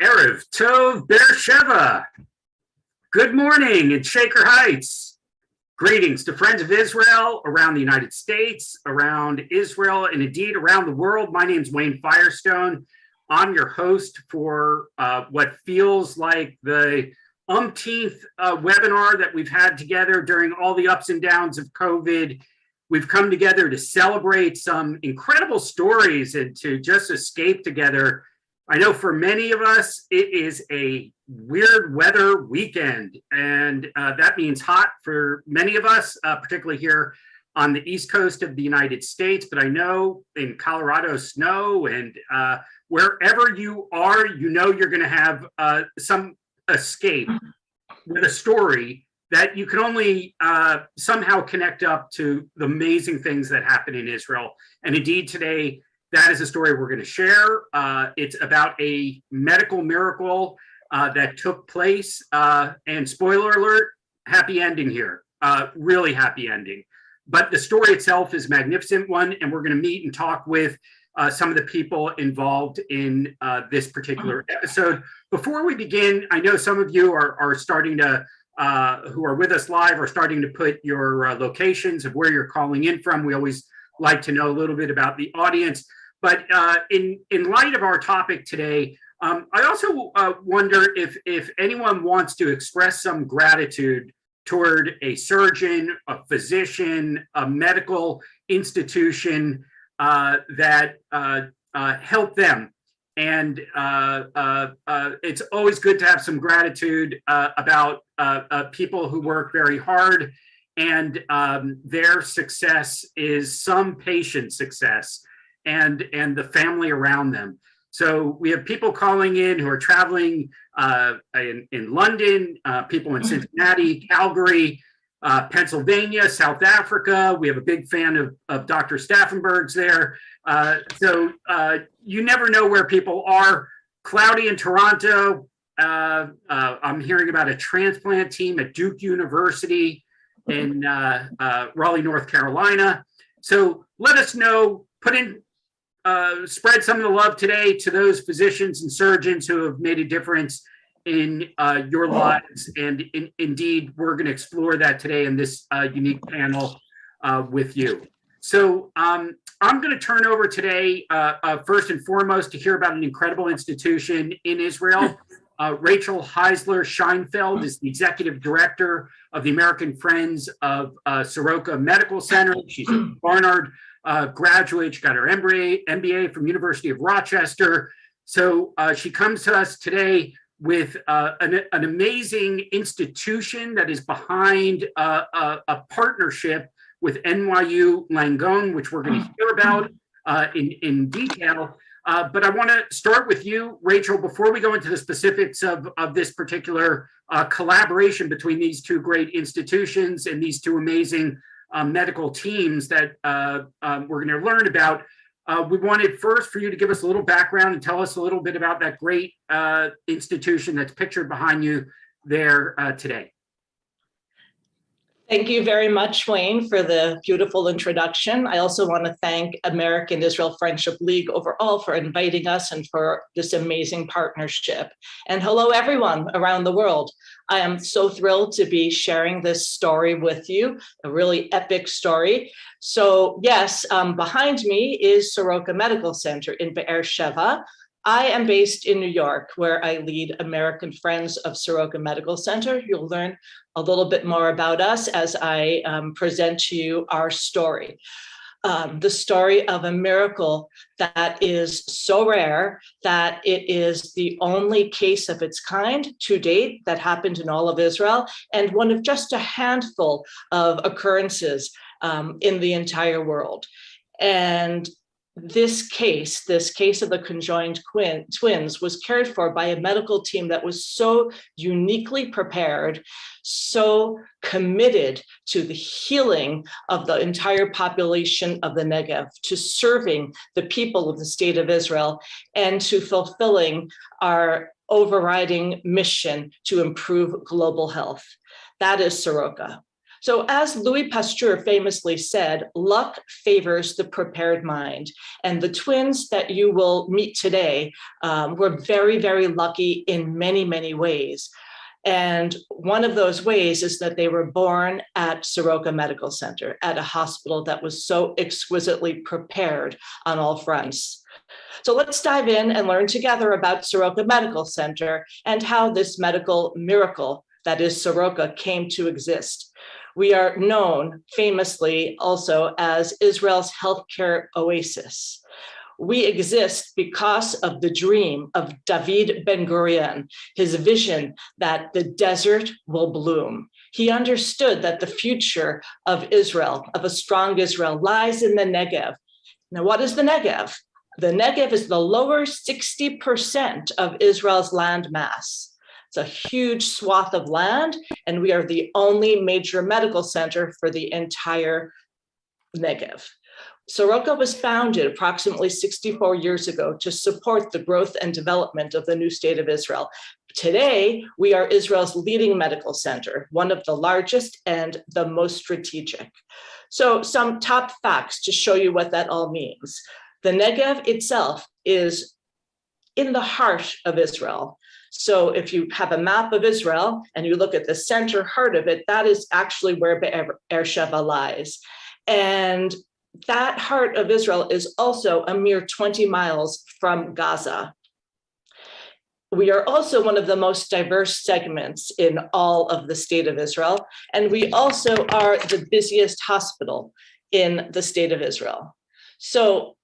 Erev Tov Beersheba. Good morning in Shaker Heights. Greetings to friends of Israel around the United States, around Israel, and indeed around the world. My name is Wayne Firestone. I'm your host for what feels like the umpteenth webinar that we've had together during all the ups and downs of COVID. We've come together to celebrate some incredible stories and to just escape together. I know for many of us, it is a weird weather weekend, and that means hot for many of us, particularly here on the East Coast of the United States. But I know in Colorado, snow, and wherever you are, you know you're going to have some escape with a story that you can only somehow connect up to the amazing things that happen in Israel. And indeed, today, that is a story we're going to share. It's about a medical miracle that took place. And spoiler alert, happy ending here. Really happy ending. But the story itself is a magnificent one, and we're going to meet and talk with some of the people involved in this particular episode. Before we begin, I know some of you are starting to, who are with us live, are starting to put your locations of where you're calling in from. We always like to know a little bit about the audience. But in light of our topic today, I also wonder if anyone wants to express some gratitude toward a surgeon, a physician, a medical institution that helped them. And it's always good to have some gratitude about people who work very hard, and their success is some patient success. And the family around them. So we have people calling in who are traveling in London, people in Cincinnati, Calgary, Pennsylvania, South Africa. We have a big fan of Dr. Staffenberg's there. So you never know where people are. Cloudy in Toronto. I'm hearing about a transplant team at Duke University in Raleigh, North Carolina. So let us know, spread some of the love today to those physicians and surgeons who have made a difference in your lives. And indeed, we're going to explore that today in this unique panel with you. So I'm going to turn over today, first and foremost, to hear about an incredible institution in Israel. Rachel Heisler Scheinfeld is the executive director of the American Friends of Soroka Medical Center. She's a Barnard graduate. She got her MBA from University of Rochester. So she comes to us today with an amazing institution that is behind a partnership with NYU Langone, which we're going to hear about in detail. But I want to start with you, Rachel, before we go into the specifics of this particular collaboration between these two great institutions and these two amazing medical teams that we're going to learn about. We wanted first for you to give us a little background and tell us a little bit about that great institution that's pictured behind you there today. Thank you very much, Wayne, for the beautiful introduction. I also want to thank American Israel Friendship League overall for inviting us and for this amazing partnership. And hello, everyone around the world. I am so thrilled to be sharing this story with you, a really epic story. So yes, behind me is Soroka Medical Center in Beersheba. I am based in New York, where I lead American Friends of Soroka Medical Center. You'll learn a little bit more about us as I present to you our story. The story of a miracle that is so rare that it is the only case of its kind to date that happened in all of Israel, and one of just a handful of occurrences in the entire world. And this case of the conjoined twins was cared for by a medical team that was so uniquely prepared, so committed to the healing of the entire population of the Negev, to serving the people of the state of Israel, and to fulfilling our overriding mission to improve global health. That is Soroka. So as Louis Pasteur famously said, luck favors the prepared mind. And the twins that you will meet today were very, very lucky in many, many ways. And one of those ways is that they were born at Soroka Medical Center, at a hospital that was so exquisitely prepared on all fronts. So let's dive in and learn together about Soroka Medical Center and how this medical miracle that is Soroka came to exist. We are known famously also as Israel's healthcare oasis. We exist because of the dream of David Ben-Gurion, his vision that the desert will bloom. He understood that the future of Israel, of a strong Israel, lies in the Negev. Now, what is the Negev? The Negev is the lower 60% of Israel's land mass. It's a huge swath of land, and we are the only major medical center for the entire Negev. Soroka was founded approximately 64 years ago to support the growth and development of the new state of Israel. Today, we are Israel's leading medical center, one of the largest and the most strategic. So some top facts to show you what that all means. The Negev itself is in the heart of Israel. So if you have a map of Israel and you look at the center heart of it, that is actually where Be'er-Sheva lies. And that heart of Israel is also a mere 20 miles from Gaza. We are also one of the most diverse segments in all of the state of Israel. And we also are the busiest hospital in the state of Israel. So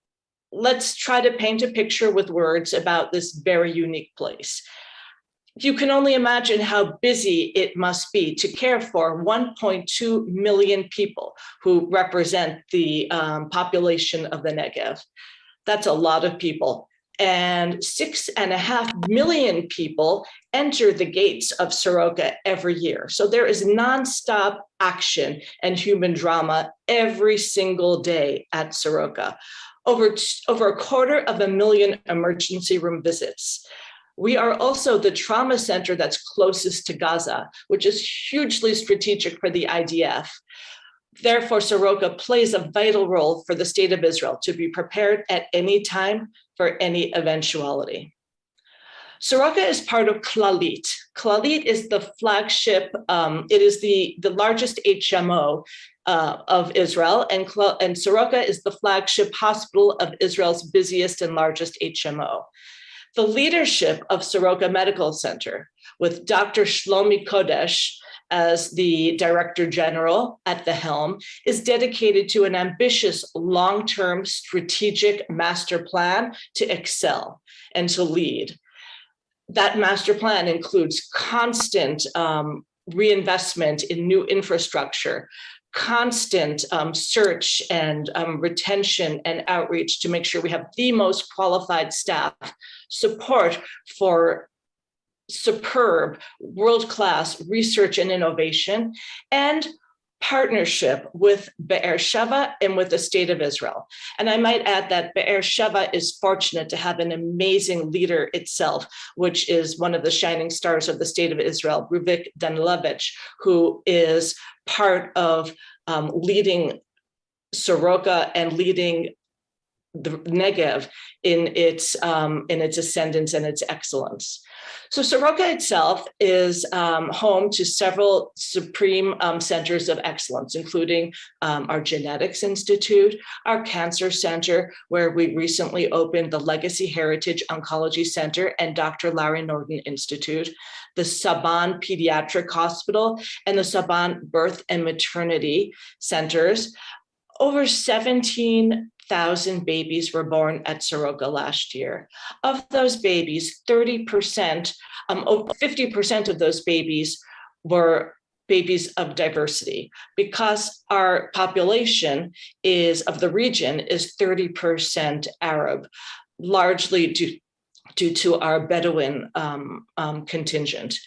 let's try to paint a picture with words about this very unique place. You can only imagine how busy it must be to care for 1.2 million people who represent the population of the Negev. That's a lot of people. And 6.5 million people enter the gates of Soroka every year. So there is nonstop action and human drama every single day at Soroka. Over 250,000 emergency room visits. We are also the trauma center that's closest to Gaza, which is hugely strategic for the IDF. Therefore, Soroka plays a vital role for the state of Israel to be prepared at any time for any eventuality. Soroka is part of Clalit. Clalit is the flagship, it is the largest HMO of Israel, and Soroka is the flagship hospital of Israel's busiest and largest HMO. The leadership of Soroka Medical Center, with Dr. Shlomi Kodesh as the Director General at the helm, is dedicated to an ambitious long-term strategic master plan to excel and to lead. That master plan includes constant reinvestment in new infrastructure, constant search and retention and outreach to make sure we have the most qualified staff, support for superb world-class research and innovation, and partnership with Be'er-Sheva and with the state of Israel. And I might add that Be'er-Sheva is fortunate to have an amazing leader itself, which is one of the shining stars of the state of Israel, Ruvik Danilevich, who is part of leading Soroka and leading the Negev in its ascendance and its excellence. So Soroka itself is home to several supreme centers of excellence, including our Genetics Institute, our Cancer Center, where we recently opened the Legacy Heritage Oncology Center and Dr. Larry Norton Institute, the Saban Pediatric Hospital, and the Saban Birth and Maternity Centers. Over 17,000 babies were born at Soroka last year. Of those babies, 50% of those babies were babies of diversity, because our population of the region is 30% Arab, largely due to our Bedouin contingent.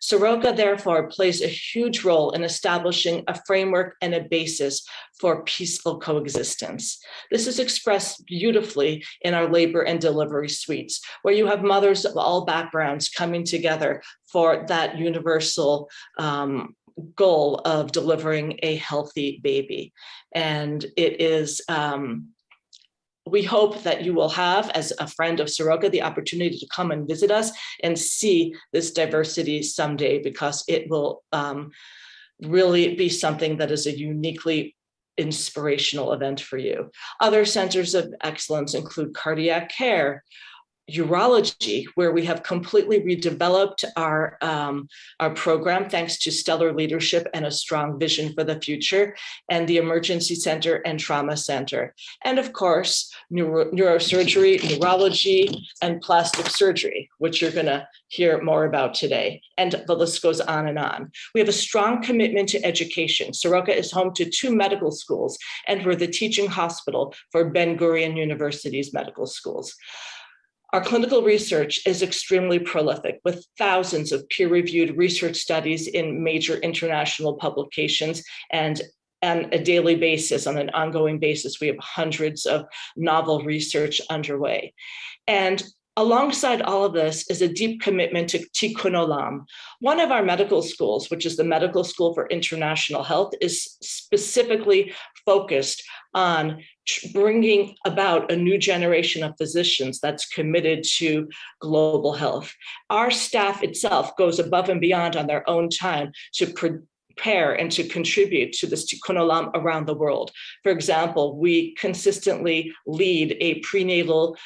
Soroka, therefore, plays a huge role in establishing a framework and a basis for peaceful coexistence. This is expressed beautifully in our labor and delivery suites, where you have mothers of all backgrounds coming together for that universal goal of delivering a healthy baby. And it is, we hope that you will have, as a friend of Soroka, the opportunity to come and visit us and see this diversity someday, because it will really be something that is a uniquely inspirational event for you. Other centers of excellence include cardiac care, urology, where we have completely redeveloped our program thanks to stellar leadership and a strong vision for the future, and the emergency center and trauma center. And of course, neurosurgery, neurology, and plastic surgery, which you're going to hear more about today. And the list goes on and on. We have a strong commitment to education. Soroka is home to 2 medical schools, and we're the teaching hospital for Ben-Gurion University's medical schools. Our clinical research is extremely prolific, with thousands of peer-reviewed research studies in major international publications, and on a daily basis, on an ongoing basis, we have hundreds of novel research underway. And alongside all of this is a deep commitment to Tikkun Olam. One of our medical schools, which is the Medical School for International Health, is specifically focused on bringing about a new generation of physicians that's committed to global health. Our staff itself goes above and beyond on their own time to prepare and to contribute to this Tikkun Olam around the world. For example, we consistently lead a prenatal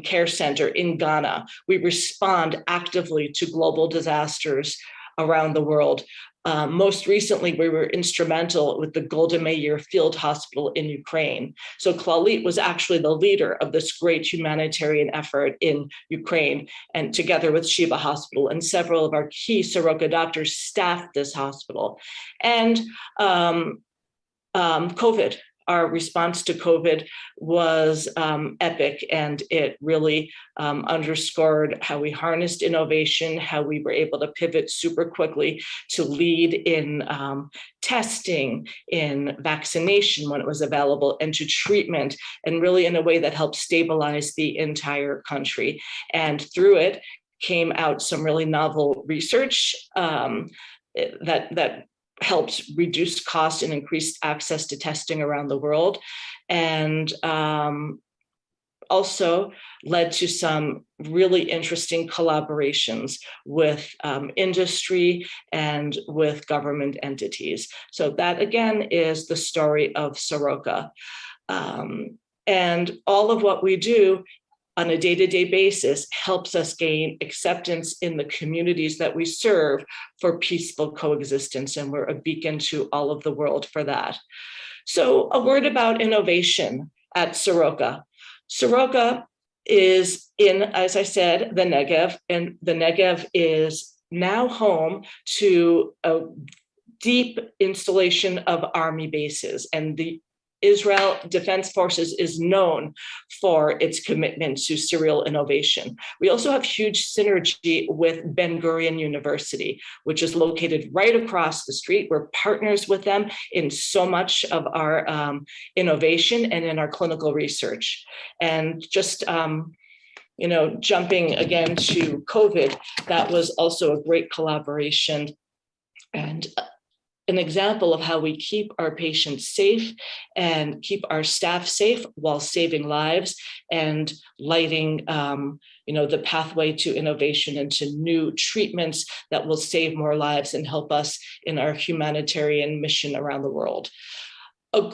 care center in Ghana. We respond actively to global disasters around the world. Most recently, we were instrumental with the Golda Meir Field Hospital in Ukraine. So Clalit was actually the leader of this great humanitarian effort in Ukraine, and together with Sheba Hospital, and several of our key Soroka doctors staffed this hospital. And COVID. Our response to COVID was epic, and it really underscored how we harnessed innovation, how we were able to pivot super quickly to lead in testing, in vaccination when it was available, and to treatment, and really in a way that helped stabilize the entire country. And through it came out some really novel research that helped reduce costs and increase access to testing around the world, and also led to some really interesting collaborations with industry and with government entities. So that, again, is the story of Soroka. And all of what we do on a day-to-day basis helps us gain acceptance in the communities that we serve for peaceful coexistence, and we're a beacon to all of the world for that. So a word about innovation at Soroka. Soroka is in, as I said, the Negev, and the Negev is now home to a deep installation of army bases, and the Israel Defense Forces is known for its commitment to serial innovation. We also have huge synergy with Ben-Gurion University, which is located right across the street. We're partners with them in so much of our innovation and in our clinical research. And just jumping again to COVID, that was also a great collaboration and an example of how we keep our patients safe and keep our staff safe while saving lives and lighting the pathway to innovation and to new treatments that will save more lives and help us in our humanitarian mission around the world. A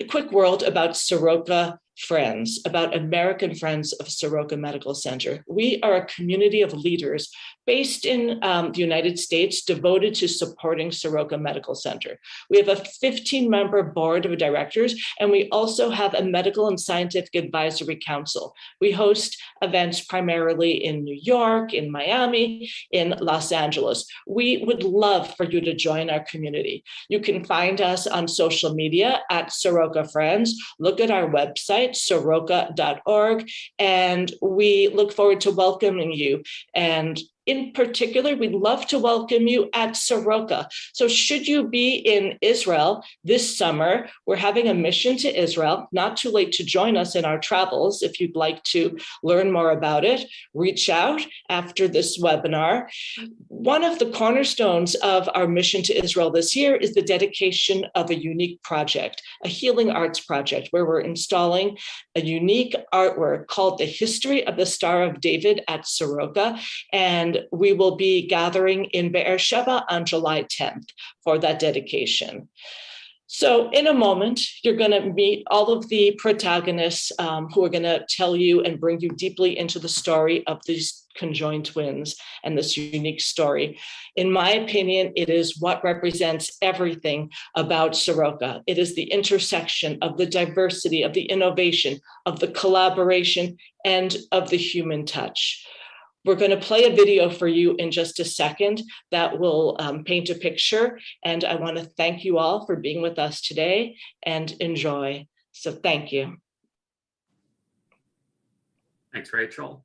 quick word about Soroka Friends, about American Friends of Soroka Medical Center. We are a community of leaders based in the United States devoted to supporting Soroka Medical Center. We have a 15-member board of directors, and we also have a medical and scientific advisory council. We host events primarily in New York, in Miami, in Los Angeles. We would love for you to join our community. You can find us on social media at Soroka Friends. Look at our website, soroka.org, and we look forward to welcoming you and in particular, we'd love to welcome you at Soroka. So should you be in Israel this summer, we're having a mission to Israel, not too late to join us in our travels. If you'd like to learn more about it, reach out after this webinar. One of the cornerstones of our mission to Israel this year is the dedication of a unique project, a healing arts project, where we're installing a unique artwork called The History of the Star of David at Soroka. And we will be gathering in Be'er Sheva on July 10th for that dedication. So in a moment, you're going to meet all of the protagonists who are going to tell you and bring you deeply into the story of these conjoined twins and this unique story. In my opinion, it is what represents everything about Soroka. It is the intersection of the diversity, of the innovation, of the collaboration, and of the human touch. We're going to play a video for you in just a second that will paint a picture. And I want to thank you all for being with us today and enjoy. So thank you. Thanks, Rachel.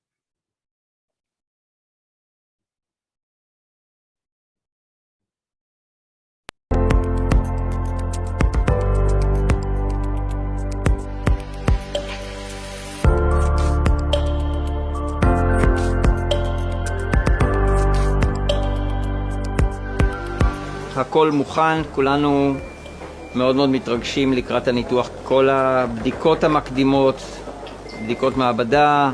הכל מוכן, כולנו מאוד מאוד מתרגשים לקראת הניתוח. כל הבדיקות המקדימות, בדיקות מעבדה,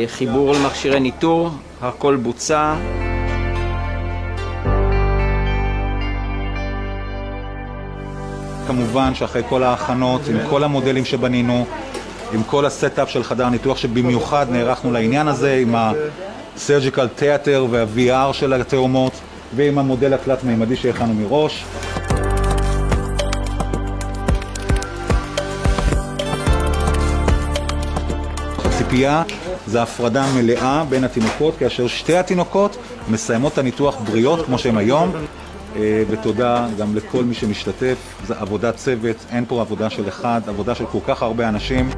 חיבור למכשירי ניטור, הכל בוצע. כמובן שאחרי כל ההכנות, עם כל המודלים שבנינו, עם כל הסטאפ של חדר ניתוח שבמיוחד נערכנו לעניין הזה, עם ה-Surgical Theater וה-VR של התאומות, ועם המודל התלת מימדי שהכנו מראש. הציפייה זה הפרדה מלאה בין התינוקות, כאשר שתי התינוקות מסיימות את הניתוח בריאות כמו שהם היום. ותודה גם לכל מי שמשתתף, זה עבודת צוות, אין פה עבודה של אחד, עבודה של כל כך הרבה אנשים.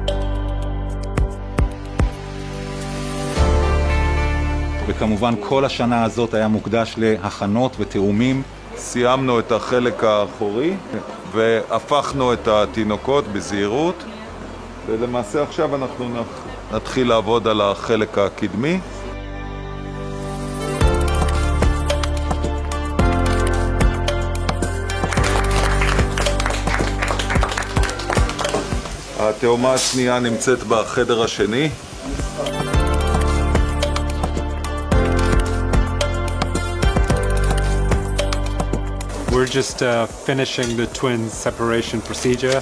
וכמובן כל השנה הזאת היה מוקדש להכנות ותאומים. סיימנו את החלק האחורי והפכנו את התינוקות בזהירות, ולמעשה עכשיו אנחנו נתחיל לעבוד על החלק הקדמי. התאומה השנייה נמצאת בחדר השני. We're just finishing the twins separation procedure.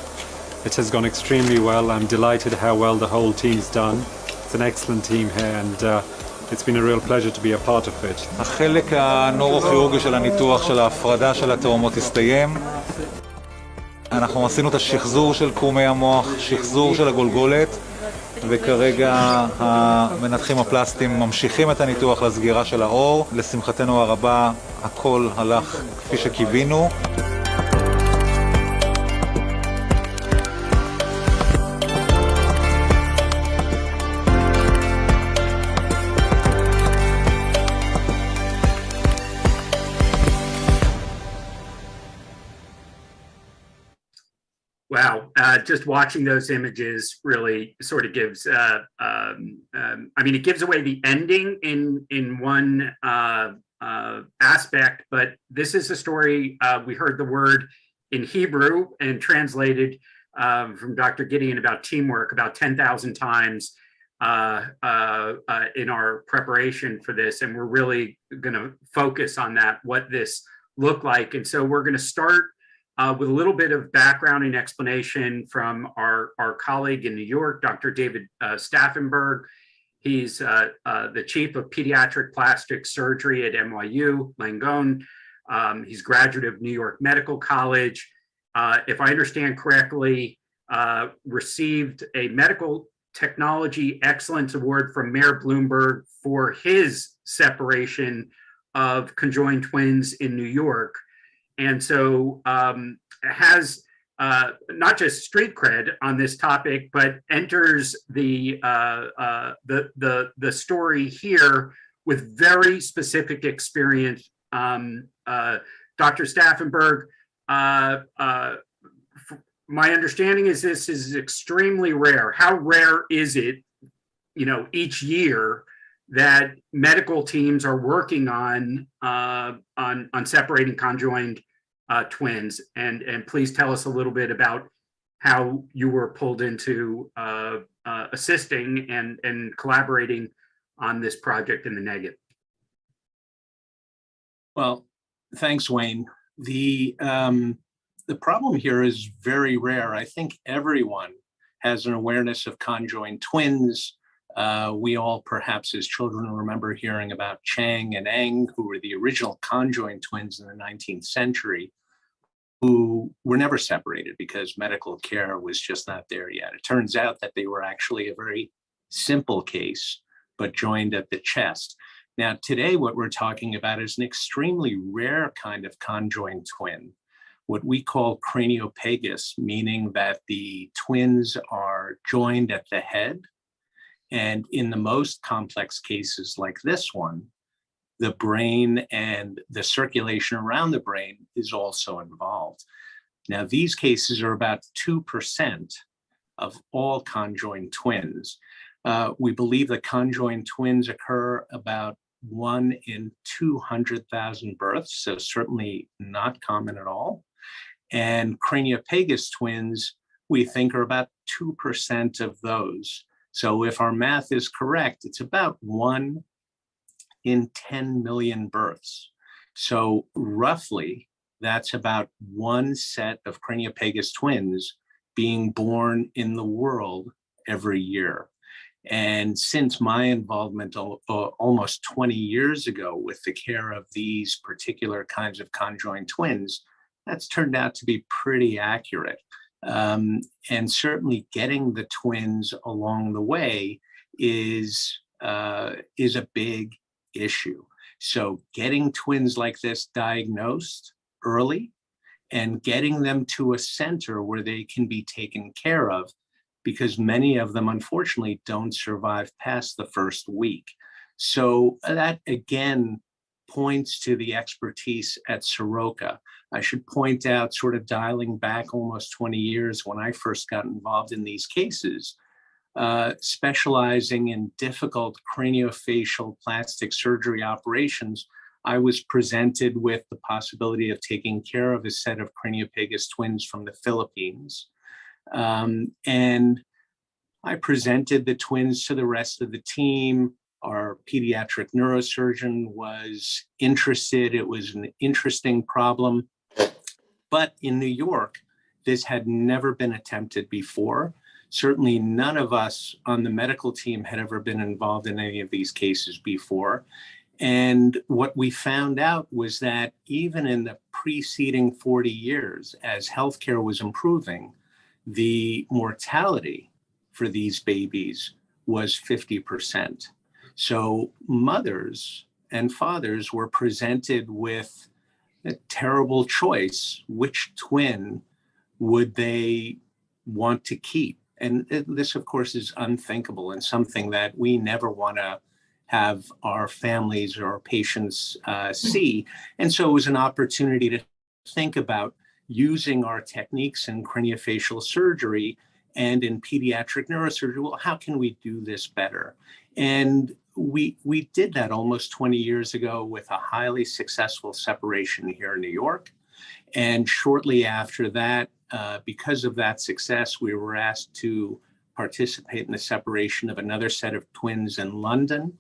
It has gone extremely well. I'm delighted how well the whole team's done. It's an excellent team here and it's been a real pleasure to be a part of it. החלק הנורוכירורגי של הניתוח של ההפרדה של התאומות הסתיים. אנחנו עשינו את השחזור של קרומי המוח, שחזור של הגולגולת, וכרגע המנתחים הפלסטיים ממשיכים את הניתוח לסגירה של האור. לשמחתנו הרבה, הכל הלך כפי שקיווינו. Wow, just watching those images really sort of gives, I mean, it gives away the ending in one aspect, but this is a story, we heard the word in Hebrew and translated from Dr. Gideon about teamwork about 10,000 times in our preparation for this, and we're really going to focus on that, what this looked like. And so we're going to start with a little bit of background and explanation from our colleague in New York, Dr. David Staffenberg. He's the chief of pediatric plastic surgery at NYU Langone. He's graduate of New York Medical College. If I understand correctly, received a Medical Technology Excellence Award from Mayor Bloomberg for his separation of conjoined twins in New York. And so has not just street cred on this topic, but enters the story here with very specific experience. Dr. Staffenberg, my understanding is this is extremely rare. How rare is it, each year that medical teams are working on separating conjoined twins? And please tell us a little bit about how you were pulled into assisting and collaborating on this project in the Negev. Well, thanks, Wayne. The problem here is very rare. I think everyone has an awareness of conjoined twins. We all, perhaps as children, remember hearing about Chang and Eng, who were the original conjoined twins in the 19th century, who were never separated because medical care was just not there yet. It turns out that they were actually a very simple case, but joined at the chest. Now, today, what we're talking about is an extremely rare kind of conjoined twin, what we call craniopagus, meaning that the twins are joined at the head. And in the most complex cases like this one, the brain and the circulation around the brain is also involved. Now, these cases are about 2% of all conjoined twins. We believe that conjoined twins occur about 1 in 200,000 births, so certainly not common at all. And craniopagus twins, we think, are about 2% of those. So if our math is correct, it's about 1 in 10 million births. So roughly, that's about one set of craniopagus twins being born in the world every year. And since my involvement almost 20 years ago with the care of these particular kinds of conjoined twins, that's turned out to be pretty accurate. And certainly getting the twins along the way is a big issue. So getting twins like this diagnosed early and getting them to a center where they can be taken care of, because many of them, unfortunately, don't survive past the first week. So that, again, points to the expertise at Soroka. I should point out, sort of dialing back almost 20 years when I first got involved in these cases, specializing in difficult craniofacial plastic surgery operations, I was presented with the possibility of taking care of a set of craniopagus twins from the Philippines. And I presented the twins to the rest of the team. Our pediatric neurosurgeon was interested. It was an interesting problem. But in New York, this had never been attempted before. Certainly none of us on the medical team had ever been involved in any of these cases before. And what we found out was that even in the preceding 40 years, as healthcare was improving, the mortality for these babies was 50%. So mothers and fathers were presented with a terrible choice. Which twin would they want to keep? And this, of course, is unthinkable and something that we never want to have our families or our patients see. And so it was an opportunity to think about using our techniques in craniofacial surgery and in pediatric neurosurgery. Well, how can we do this better? And we did that almost 20 years ago with a highly successful separation here in New York. And shortly after that, because of that success, we were asked to participate in the separation of another set of twins in London,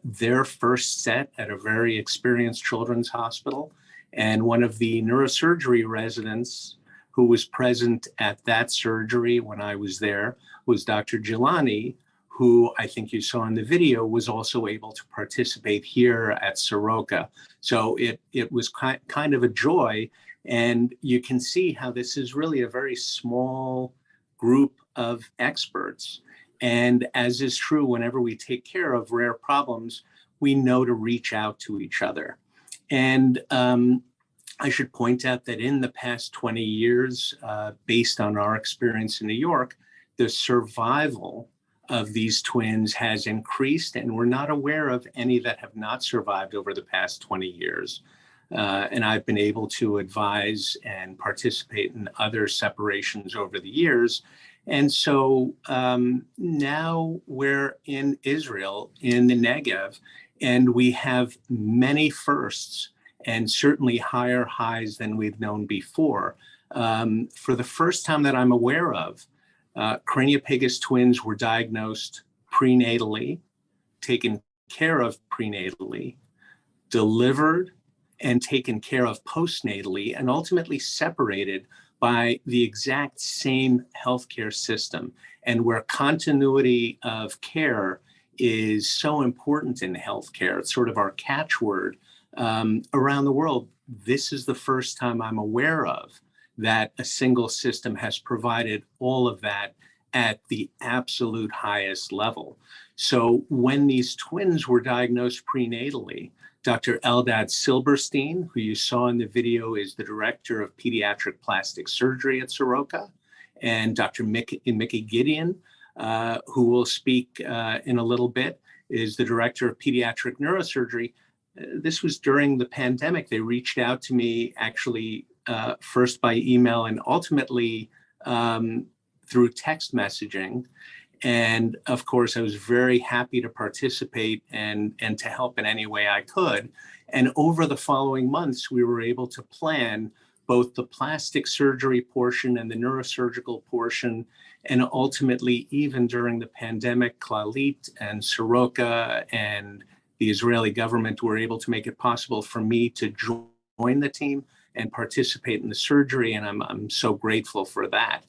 their first set at a very experienced children's hospital. And one of the neurosurgery residents who was present at that surgery when I was there was Dr. Gilani, who I think you saw in the video was also able to participate here at Soroka. So it was kind of a joy. And you can see how this is really a very small group of experts. And as is true, whenever we take care of rare problems, we know to reach out to each other. And I should point out that in the past 20 years, based on our experience in New York, the survival of these twins has increased, and we're not aware of any that have not survived over the past 20 years. And I've been able to advise and participate in other separations over the years. And so now we're in Israel, in the Negev, and we have many firsts and certainly higher highs than we've known before. For the first time that I'm aware of, craniophagus twins were diagnosed prenatally, taken care of prenatally, delivered and taken care of postnatally, and ultimately separated by the exact same healthcare system. And where continuity of care is so important in healthcare, it's sort of our catchword around the world. This is the first time I'm aware of that a single system has provided all of that at the absolute highest level. So when these twins were diagnosed prenatally, Dr. Eldad Silberstein, who you saw in the video, is the director of pediatric plastic surgery at Soroka, and Dr. Mickey Gideon, who will speak in a little bit, is the director of pediatric neurosurgery. This was during the pandemic. They reached out to me actually first by email and ultimately through text messaging. And of course, I was very happy to participate and to help in any way I could. And over the following months, we were able to plan both the plastic surgery portion and the neurosurgical portion. And ultimately, even during the pandemic, Clalit and Soroka and the Israeli government were able to make it possible for me to join the team and participate in the surgery. And I'm so grateful for that.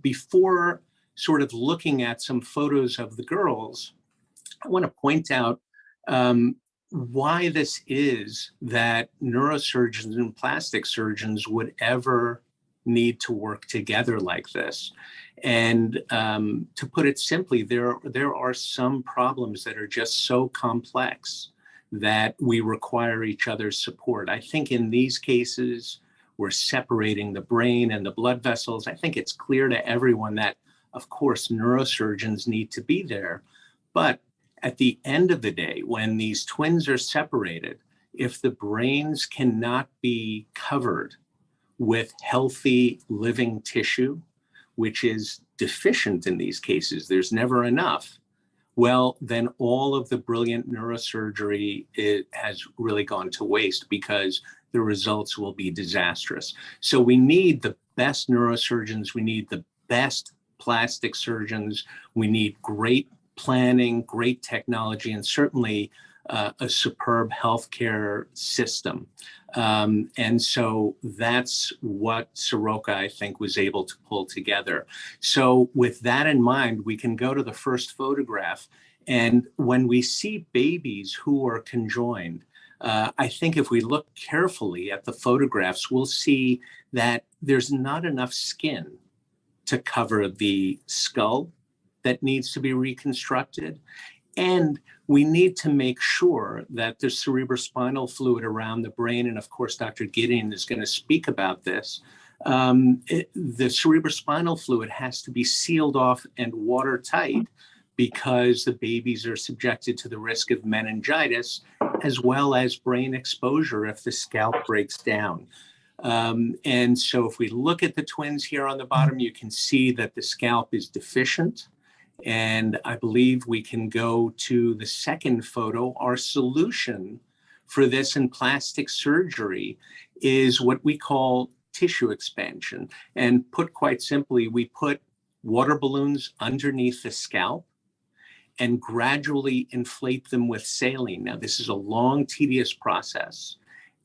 Before sort of looking at some photos of the girls, I want to point out why this is that neurosurgeons and plastic surgeons would ever need to work together like this. And to put it simply, there are some problems that are just so complex that we require each other's support. I think in these cases, we're separating the brain and the blood vessels. I think it's clear to everyone that, of course, neurosurgeons need to be there. But at the end of the day, when these twins are separated, if the brains cannot be covered with healthy living tissue, which is deficient in these cases, there's never enough, well, then all of the brilliant neurosurgery has really gone to waste because the results will be disastrous. So we need the best neurosurgeons, we need the best plastic surgeons, we need great planning, great technology, and certainly a superb healthcare system. And so that's what Soroka, I think, was able to pull together. So with that in mind, we can go to the first photograph. And when we see babies who are conjoined, I think if we look carefully at the photographs, we'll see that there's not enough skin to cover the skull that needs to be reconstructed. And we need to make sure that the cerebrospinal fluid around the brain, and of course, Dr. Gideon is going to speak about this, the cerebrospinal fluid has to be sealed off and watertight because the babies are subjected to the risk of meningitis as well as brain exposure if the scalp breaks down. And so if we look at the twins here on the bottom, you can see that the scalp is deficient. And I believe we can go to the second photo. Our solution for this in plastic surgery is what we call tissue expansion. And put quite simply, we put water balloons underneath the scalp and gradually inflate them with saline. Now, this is a long, tedious process.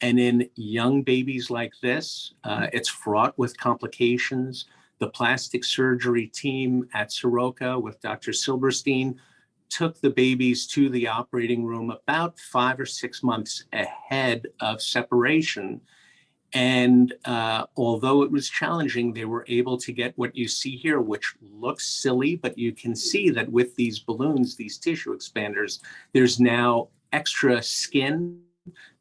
And in young babies like this, it's fraught with complications. The plastic surgery team at Soroka with Dr. Silberstein took the babies to the operating room about 5 or 6 months ahead of separation. And although it was challenging, they were able to get what you see here, which looks silly, but you can see that with these balloons, these tissue expanders, there's now extra skin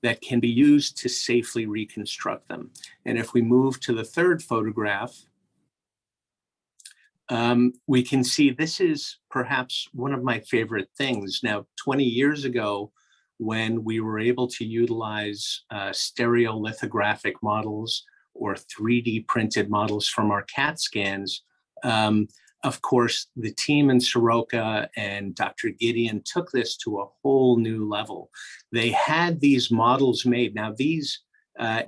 that can be used to safely reconstruct them. And if we move to the third photograph, We can see this is perhaps one of my favorite things. Now, 20 years ago, when we were able to utilize stereolithographic models or 3D printed models from our CAT scans, of course, the team in Soroka and Dr. Gideon took this to a whole new level. They had these models made. Now, these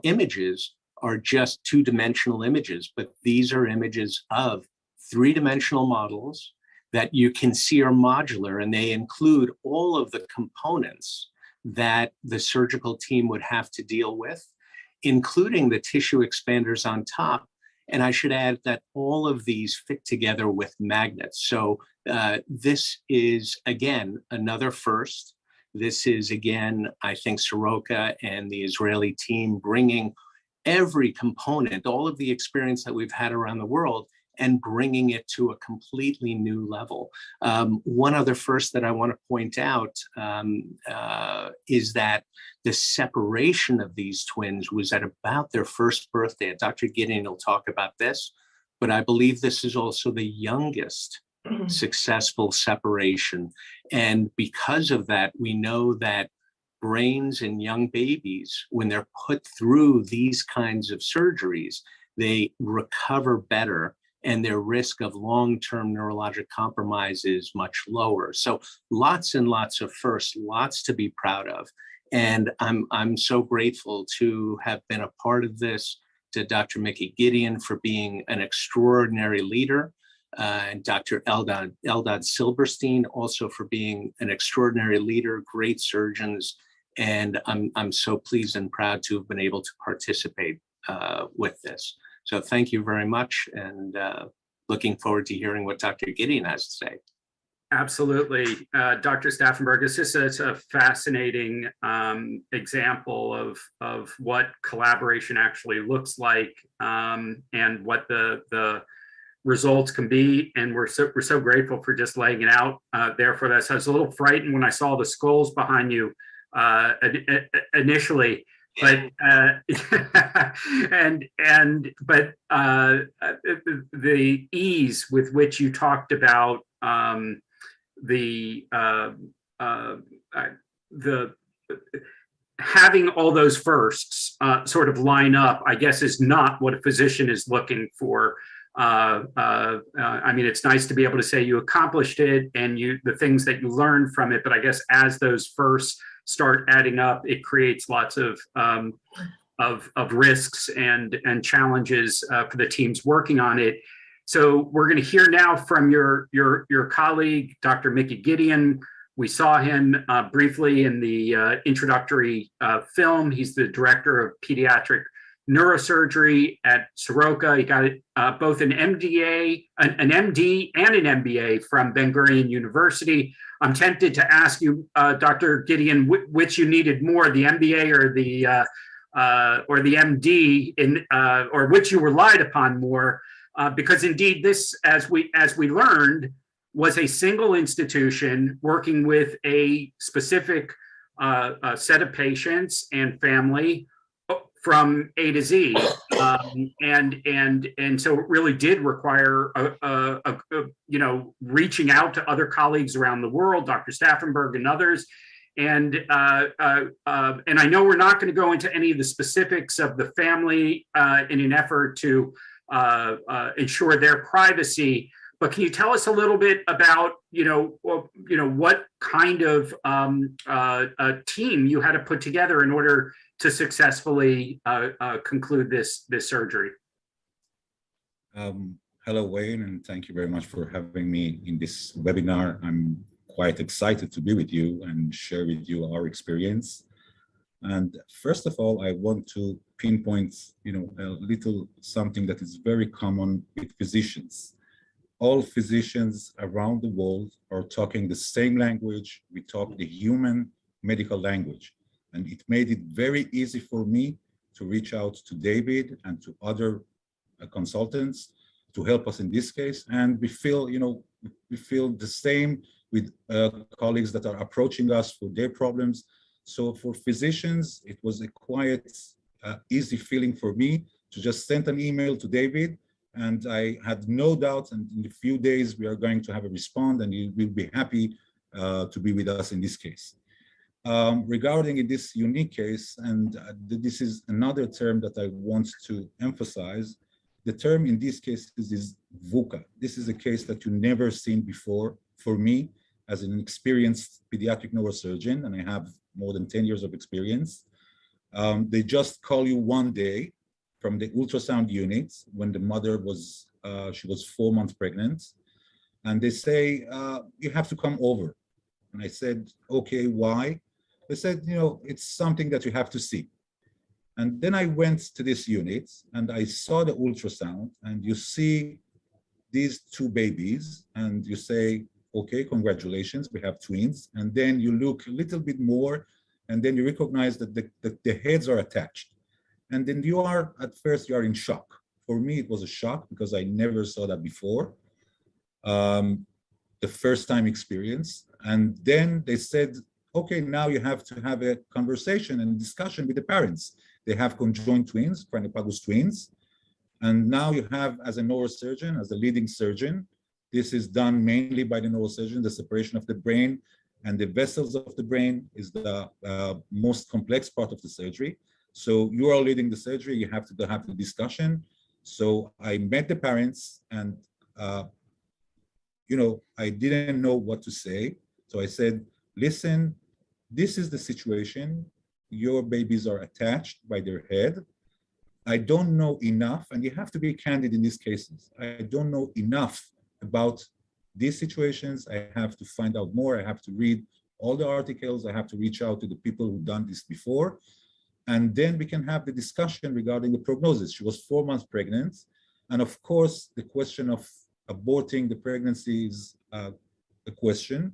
images are just two-dimensional images, but these are images of three-dimensional models that you can see are modular, and they include all of the components that the surgical team would have to deal with, including the tissue expanders on top. And I should add that all of these fit together with magnets. So this is, again, another first. This is, again, I think Soroka and the Israeli team bringing every component, all of the experience that we've had around the world, and bringing it to a completely new level. One other first that I want to point out is that the separation of these twins was at about their first birthday. Dr. Gideon will talk about this, but I believe this is also the youngest successful separation. And because of that, we know that brains in young babies, when they're put through these kinds of surgeries, they recover better, and their risk of long-term neurologic compromise is much lower. So lots and lots of firsts, lots to be proud of. And I'm so grateful to have been a part of this, to Dr. Mickey Gideon for being an extraordinary leader, and Dr. Eldad Silberstein also for being an extraordinary leader, great surgeons. And I'm so pleased and proud to have been able to participate with this. So thank you very much, and looking forward to hearing what Dr. Gideon has to say. Absolutely. Dr. Staffenberg, this is a fascinating example of what collaboration actually looks like, and what the results can be. And we're so grateful for just laying it out there for us. I was a little frightened when I saw the skulls behind you initially. But the ease with which you talked about the having all those firsts sort of line up, I guess, is not what a physician is looking for. I mean, it's nice to be able to say you accomplished it and the things that you learned from it, but I guess as those firsts start adding up, it creates lots of risks and challenges for the teams working on it. So we're going to hear now from your colleague, Dr. Mickey Gideon. We saw him briefly in the introductory film. He's the director of pediatric neurosurgery at Soroka. He got both an MD and an MBA from Ben Gurion University. I'm tempted to ask you, Dr. Gideon, which you needed more, the MBA or the MD, or which you relied upon more, because indeed this, as we learned, was a single institution working with a specific set of patients and family from A to Z, and so it really did require reaching out to other colleagues around the world, Dr. Staffenberg and others, and I know we're not going to go into any of the specifics of the family in an effort to ensure their privacy. But can you tell us a little bit about what kind of a team you had to put together in order to successfully conclude this surgery? Hello, Wayne, and thank you very much for having me in this webinar. I'm quite excited to be with you and share with you our experience. And first of all, I want to pinpoint, a little something that is very common with physicians. All physicians around the world are talking the same language. We talk the human medical language. And it made it very easy for me to reach out to David and to other consultants to help us in this case. And we feel the same with colleagues that are approaching us for their problems. So for physicians, it was a quite easy feeling for me to just send an email to David and I had no doubt, and in a few days we are going to have a response, and you will be happy to be with us in this case. Regarding in this unique case, and this is another term that I want to emphasize, the term in these cases is VUCA. This is a case that you never seen before for me as an experienced pediatric neurosurgeon, and I have more than 10 years of experience. They just call you one day from the ultrasound unit when the mother was, she was 4 months pregnant, and they say, you have to come over. And I said, okay, why? They said, you know, it's something that you have to see. And then I went to this unit and I saw the ultrasound, and you see these 2 babies and you say, okay, congratulations, we have twins. And then you look a little bit more, and then you recognize that the heads are attached. And then you are, at first, you are in shock. For me, it was a shock because I never saw that before. The first time experience. And then they said, okay, now you have to have a conversation and discussion with the parents. They have conjoined twins, cranially twins. And now you have, as a neurosurgeon, as a leading surgeon, this is done mainly by the neurosurgeon. The separation of the brain and the vessels of the brain is the most complex part of the surgery. So you are leading the surgery, you have to have the discussion. So I met the parents, and you know, I didn't know what to say. So I said, listen, this is the situation. Your babies are attached by their head. I don't know enough, and you have to be candid in these cases. I don't know enough about these situations. I have to find out more. I have to read all the articles. I have to reach out to the people who've done this before. And then we can have the discussion regarding the prognosis. She was 4 months pregnant. And of course, the question of aborting the pregnancy is a question.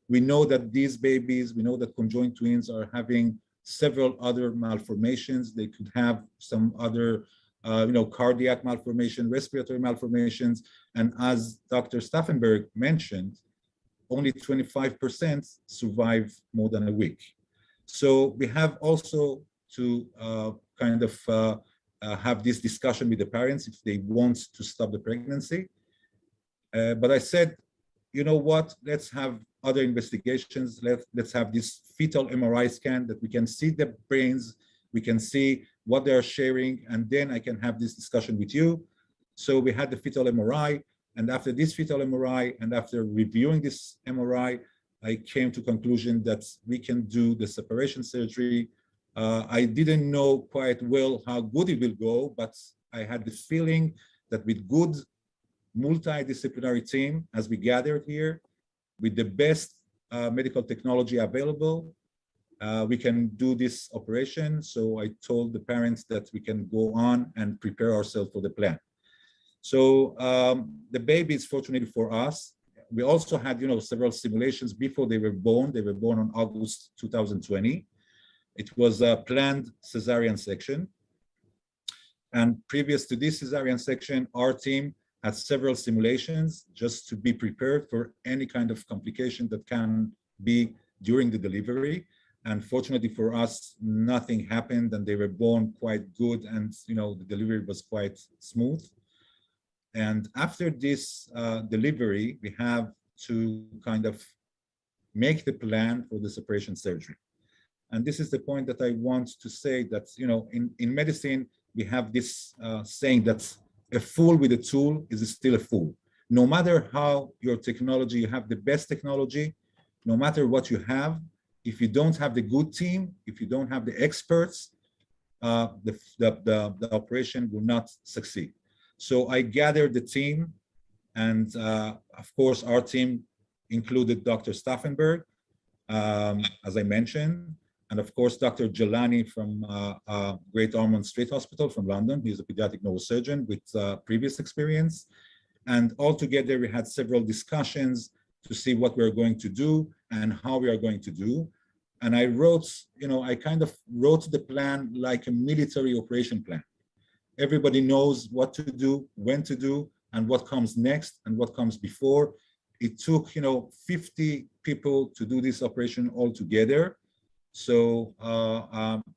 We know that these babies, we know that conjoined twins are having several other malformations. They could have some other, you know, cardiac malformation, respiratory malformations. And as Dr. Staffenberg mentioned, only 25% survive more than a week. So we have also to kind of have this discussion with the parents if they want to stop the pregnancy. But I said, you know what, let's have other investigations. Let's have this fetal MRI scan that we can see the brains, we can see what they are sharing, and then I can have this discussion with you. So we had the fetal MRI, and after this fetal MRI, and after reviewing this MRI, I came to conclusion that we can do the separation surgery. I didn't know quite well how good it will go, but I had the feeling that with good multidisciplinary team, as we gathered here, with the best medical technology available, we can do this operation. So I told the parents that we can go on and prepare ourselves for the plan. So the babies, fortunately for us, we also had, you know, several simulations before they were born. They were born on August 2020. It was a planned cesarean section. And previous to this cesarean section, our team had several simulations just to be prepared for any kind of complication that can be during the delivery. And fortunately for us, nothing happened, and they were born quite good, and you know, the delivery was quite smooth. And after this delivery, we have to kind of make the plan for the separation surgery. And this is the point that I want to say, that, you know, in medicine, we have this saying that a fool with a tool is still a fool. No matter how your technology, you have the best technology, no matter what you have, if you don't have the good team, if you don't have the experts, the operation will not succeed. So I gathered the team, and of course, our team included Dr. Staffenberg, as I mentioned, and of course, Dr. Jelani from Great Ormond Street Hospital from London. He's a pediatric neurosurgeon with previous experience. And altogether, we had several discussions to see what we're going to do and how we are going to do. And I wrote, you know, I kind of wrote the plan like a military operation plan. Everybody knows what to do, when to do, and what comes next and what comes before. It took, you know, 50 people to do this operation all together. So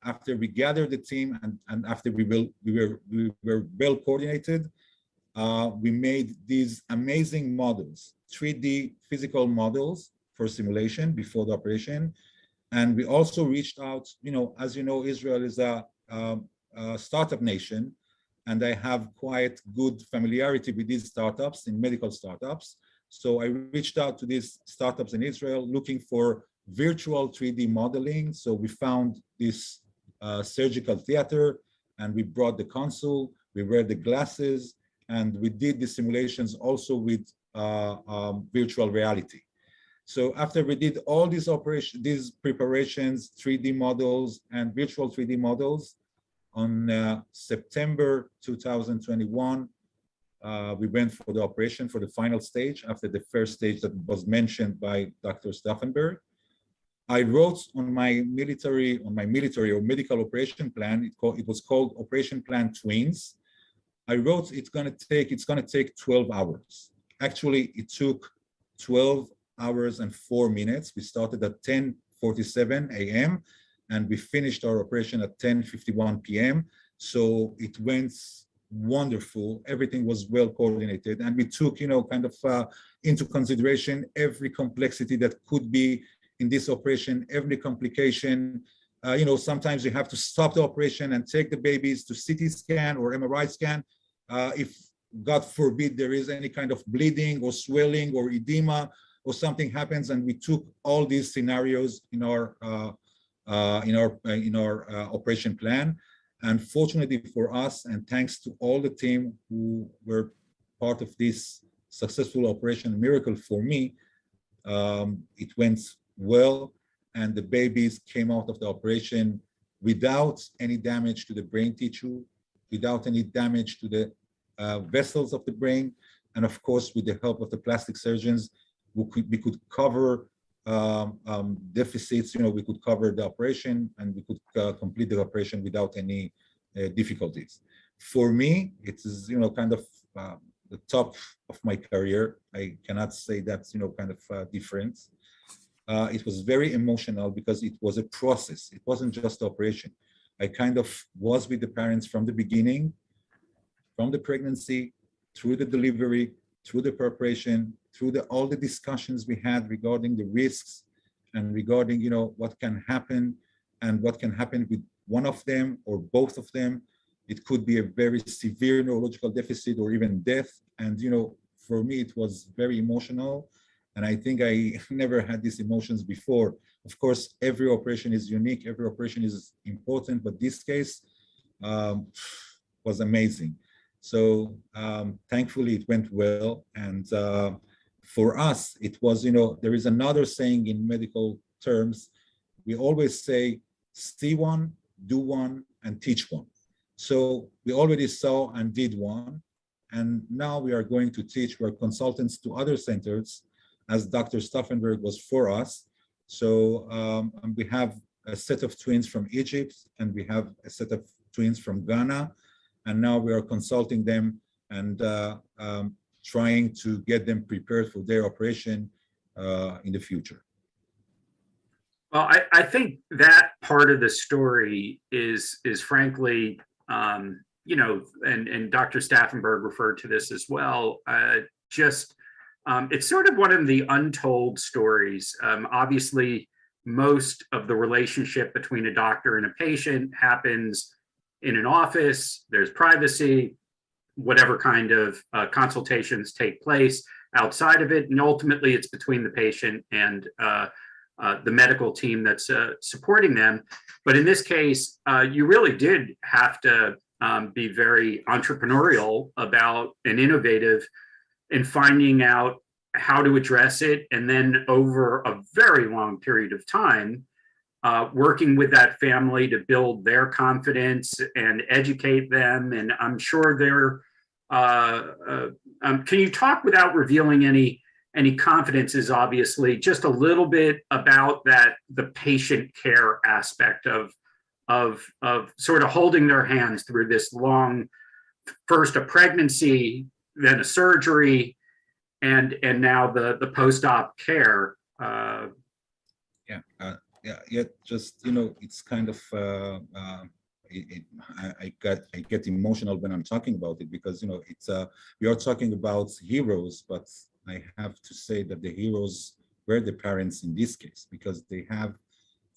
after we gathered the team, and after we were well coordinated, we made these amazing models, 3D physical models for simulation before the operation. And we also reached out, as you know, Israel is a startup nation, and I have quite good familiarity with these startups, in medical startups. So I reached out to these startups in Israel looking for virtual 3D modeling. So we found this surgical theater, and we brought the console, we wear the glasses, and we did the simulations also with virtual reality. So after we did all these preparations, 3D models and virtual 3D models, on September 2021, we went for the operation for the final stage after the first stage that was mentioned by Dr. Staffenberg. I wrote on my military or medical operation plan. It was called Operation Plan Twins. I wrote it's gonna take 12 hours. Actually, it took 12 hours and 4 minutes. We started at 10:47 a.m. and we finished our operation at 10:51 p.m. So it went wonderful. Everything was well coordinated, and we took, kind of into consideration every complexity that could be in this operation, every complication. Sometimes you have to stop the operation and take the babies to CT scan or MRI scan. If, God forbid, there is any kind of bleeding or swelling or edema or something happens, and we took all these scenarios in our operation plan. And fortunately for us, and thanks to all the team who were part of this successful operation, miracle for me, it went well, and the babies came out of the operation without any damage to the brain tissue, without any damage to the vessels of the brain, and of course, with the help of the plastic surgeons, we could cover deficits. We could cover the operation, and we could complete the operation without any difficulties. For me, it is kind of the top of my career. I cannot say that's kind of different. It was very emotional because it was a process. It wasn't just the operation. I kind of was with the parents from the beginning, from the pregnancy, through the delivery, through the preparation, through all the discussions we had regarding the risks and regarding, what can happen and what can happen with one of them or both of them. It could be a very severe neurological deficit or even death. And, for me, it was very emotional. And I think I never had these emotions before. Of course, every operation is unique. Every operation is important, but this case was amazing. So thankfully it went well. And for us, it was, there is another saying in medical terms. We always say, see one, do one, and teach one. So we already saw and did one. And now we are going to teach. We're consultants to other centers, as Dr. Staffenberg was for us. So we have a set of twins from Egypt, and we have a set of twins from Ghana. And now we are consulting them and trying to get them prepared for their operation in the future. Well, I think that part of the story is frankly, and Dr. Staffenberg referred to this as well, it's sort of one of the untold stories. Obviously, most of the relationship between a doctor and a patient happens in an office. There's privacy, whatever kind of consultations take place outside of it. And ultimately, it's between the patient and the medical team that's supporting them. But in this case, you really did have to be very entrepreneurial about and innovative in finding out how to address it. And then over a very long period of time, working with that family to build their confidence and educate them. And I'm sure can you talk, without revealing any confidences, obviously, just a little bit about the patient care aspect of sort of holding their hands through this long, first a pregnancy, then a surgery, and now the post-op care. Just, it's kind of I get emotional when I'm talking about it, because it's we are talking about heroes, but I have to say that the heroes were the parents in this case, because they have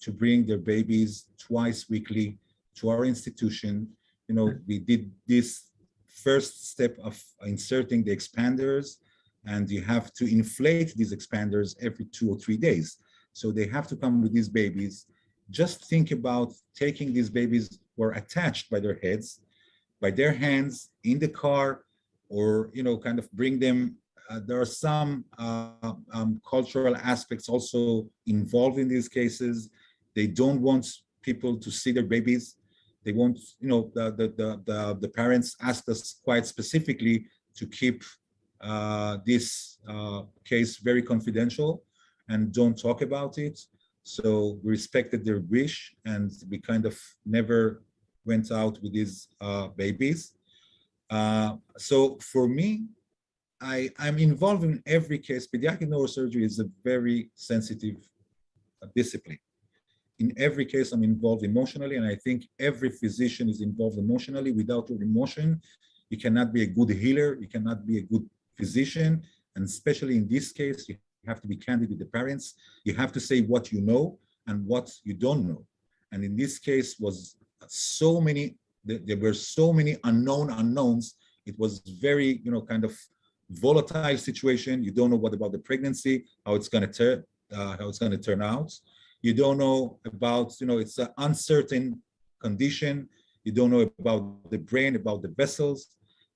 to bring their babies twice weekly to our institution. We did this first step of inserting the expanders, and you have to inflate these expanders every 2 or 3 days. So they have to come with these babies. Just think about taking these babies who are attached by their heads, by their hands in the car, or kind of bring them. There are some cultural aspects also involved in these cases. They don't want people to see their babies. They want, the parents asked us quite specifically to keep this case very confidential and don't talk about it. So we respected their wish, and we kind of never went out with these babies. So for me, I'm involved in every case. Pediatric neurosurgery is a very sensitive discipline. In every case, I'm involved emotionally, and I think every physician is involved emotionally. Without your emotion, you cannot be a good healer, you cannot be a good physician, and especially in this case, you have to be candid with the parents. You have to say what you know and what you don't know. And in this case was there were so many unknowns. It was very, kind of volatile situation. You don't know what about the pregnancy, how it's going to turn out. You don't know about, it's an uncertain condition. You don't know about the brain, about the vessels.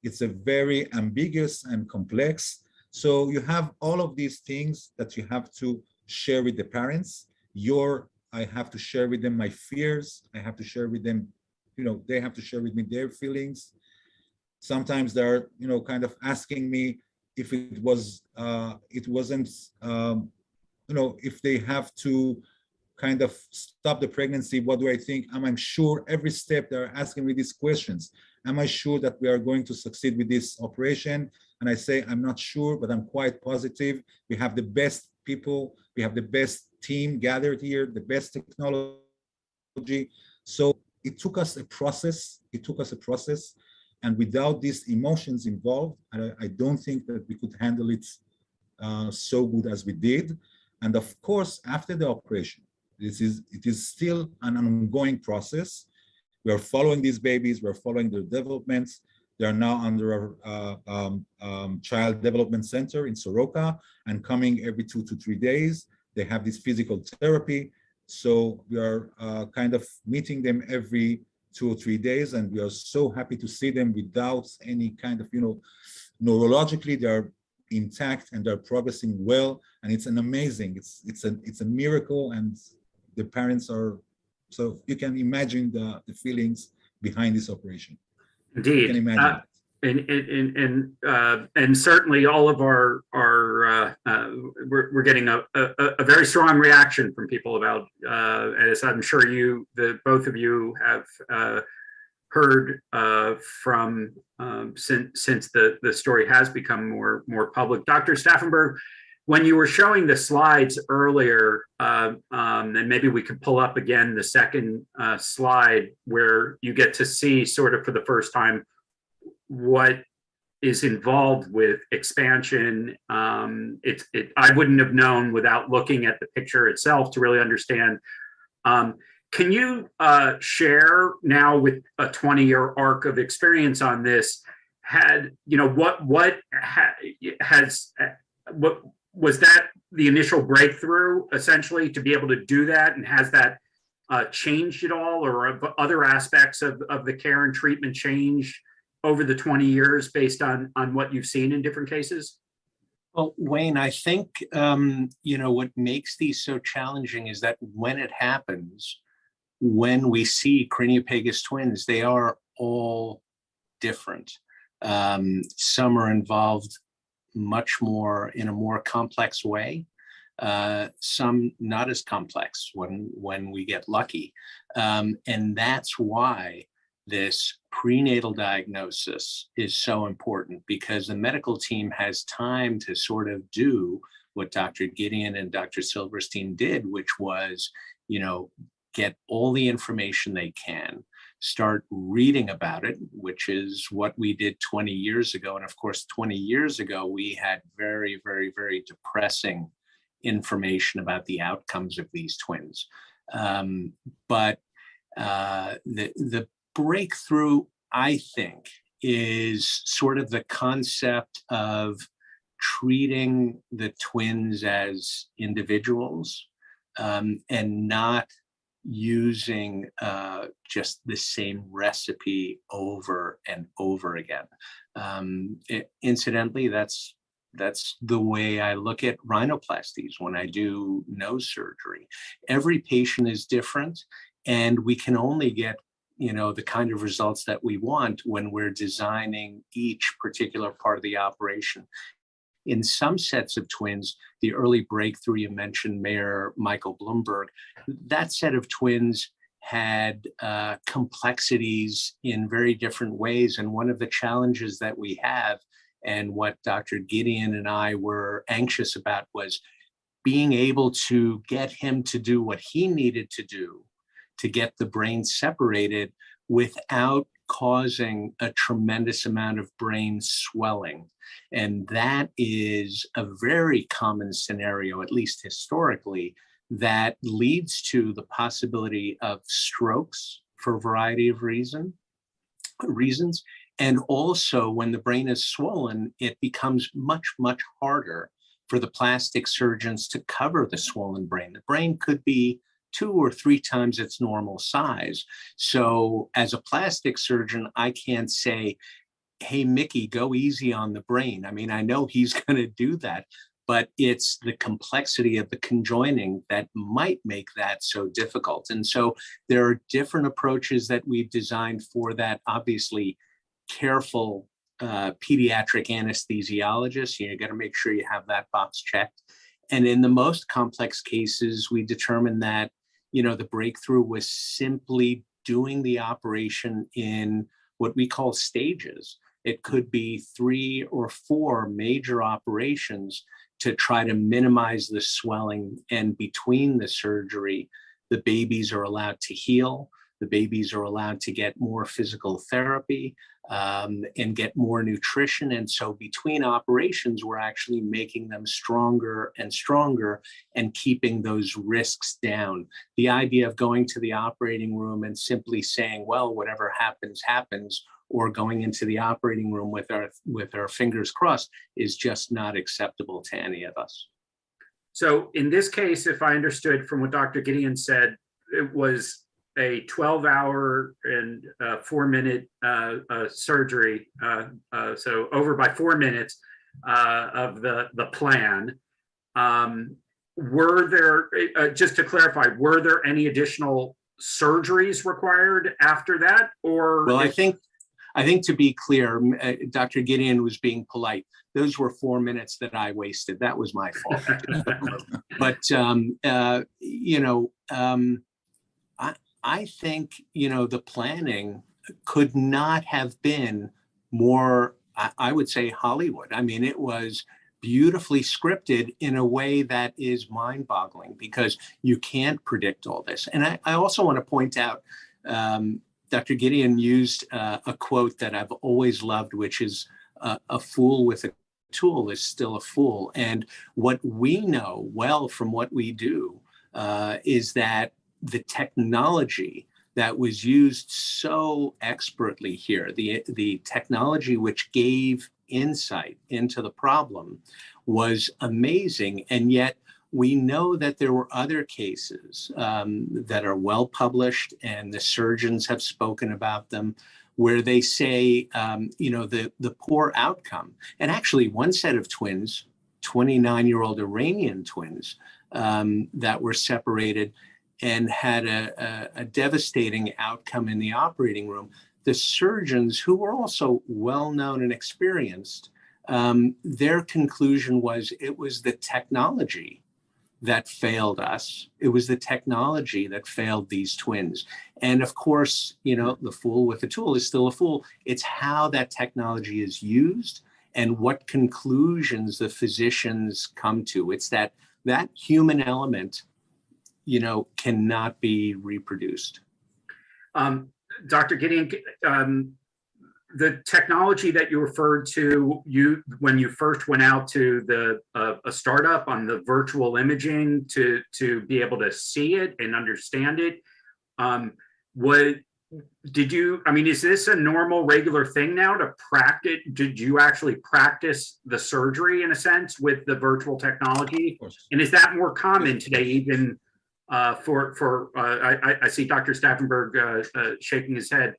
It's a very ambiguous and complex. So you have all of these things that you have to share with the parents. I have to share with them my fears. I have to share with them, they have to share with me their feelings. Sometimes they're, kind of asking me if it wasn't, if they have to kind of stop the pregnancy, what do I think? Am I sure every step they're asking me these questions? Am I sure that we are going to succeed with this operation? And I say, I'm not sure, but I'm quite positive. We have the best people, we have the best team gathered here, the best technology. So it took us a process. And without these emotions involved, I don't think that we could handle it so good as we did. And of course, after the operation, it is still an ongoing process. We are following these babies, we're following their development. They are now under our child development center in Soroka and coming every 2 to 3 days. They have this physical therapy. So we are kind of meeting them every 2 or 3 days, and we are so happy to see them without any kind of, neurologically, they're intact and they're progressing well. And it's an amazing, it's a miracle, and the parents are, so you can imagine the feelings behind this operation. Indeed. You can imagine. And certainly all of we're getting a very strong reaction from people about, as I'm sure both of you have heard from since the story has become more public. Dr. Staffenberg, when you were showing the slides earlier, and maybe we could pull up again the second slide where you get to see sort of for the first time what is involved with expansion. I wouldn't have known without looking at the picture itself to really understand. Can you share now with a 20-year arc of experience on this? What was that the initial breakthrough essentially to be able to do that, and has that changed at all, or other aspects of the care and treatment changed over the 20 years based on what you've seen in different cases? Well, Wayne, I think, what makes these so challenging is that when it happens, when we see craniopagus twins, they are all different. Some are involved much more in a more complex way. Some not as complex when we get lucky. And that's why this prenatal diagnosis is so important, because the medical team has time to sort of do what Dr. Gideon and Dr. Silverstein did, which was, get all the information they can start reading about it, which is what we did 20 years ago. And of course, 20 years ago, we had very, very, very depressing information about the outcomes of these twins. But the breakthrough, I think, is sort of the concept of treating the twins as individuals and not using just the same recipe over and over again. Incidentally, that's the way I look at rhinoplasties when I do nose surgery. Every patient is different, and we can only get the kind of results that we want when we're designing each particular part of the operation. In some sets of twins, the early breakthrough you mentioned, Mayor Michael Bloomberg, that set of twins had complexities in very different ways. And one of the challenges that we have, and what Dr. Gideon and I were anxious about, was being able to get him to do what he needed to do to get the brain separated without causing a tremendous amount of brain swelling. And that is a very common scenario, at least historically, that leads to the possibility of strokes for a variety of reasons. And also, when the brain is swollen, it becomes much, much harder for the plastic surgeons to cover the swollen brain. The brain could be 2 or 3 times its normal size. So as a plastic surgeon, I can't say, hey, Mickey, go easy on the brain. I mean, I know he's going to do that, but it's the complexity of the conjoining that might make that so difficult. And so there are different approaches that we've designed for that. Obviously, careful pediatric anesthesiologist, you got to make sure you have that box checked. And in the most complex cases, we determined that the breakthrough was simply doing the operation in what we call stages. It could be 3 or 4 major operations to try to minimize the swelling. And between the surgery, the babies are allowed to heal. The babies are allowed to get more physical therapy and get more nutrition. And so between operations, we're actually making them stronger and stronger and keeping those risks down. The idea of going to the operating room and simply saying, well, whatever happens, happens, or going into the operating room with our fingers crossed is just not acceptable to any of us. So in this case, if I understood from what Dr. Gideon said, it was a 12-hour and 4-minute surgery, so over by 4 minutes of the plan. Were there, just to clarify, were there any additional surgeries required after that? Or well, I think to be clear, Dr. Gideon was being polite. Those were 4 minutes that I wasted. That was my fault. But I think, the planning could not have been more, I would say, Hollywood. I mean, it was beautifully scripted in a way that is mind-boggling because you can't predict all this. And I also want to point out, Dr. Gideon used a quote that I've always loved, which is a fool with a tool is still a fool. And what we know well from what we do is that the technology that was used so expertly here, the technology which gave insight into the problem was amazing. And yet we know that there were other cases that are well published, and the surgeons have spoken about them, where they say, the poor outcome. And actually one set of twins, 29-year-old Iranian twins that were separated and had a devastating outcome in the operating room. The surgeons, who were also well-known and experienced, their conclusion was it was the technology that failed us. It was the technology that failed these twins. And of course, the fool with the tool is still a fool. It's how that technology is used and what conclusions the physicians come to. It's that human element cannot be reproduced. Dr. Gideon, the technology that you referred to, when you first went out to a startup on the virtual imaging to be able to see it and understand it, is this a normal, regular thing now to practice? Did you actually practice the surgery in a sense with the virtual technology? And is that more common today, even I see Dr. Staffenberg shaking his head.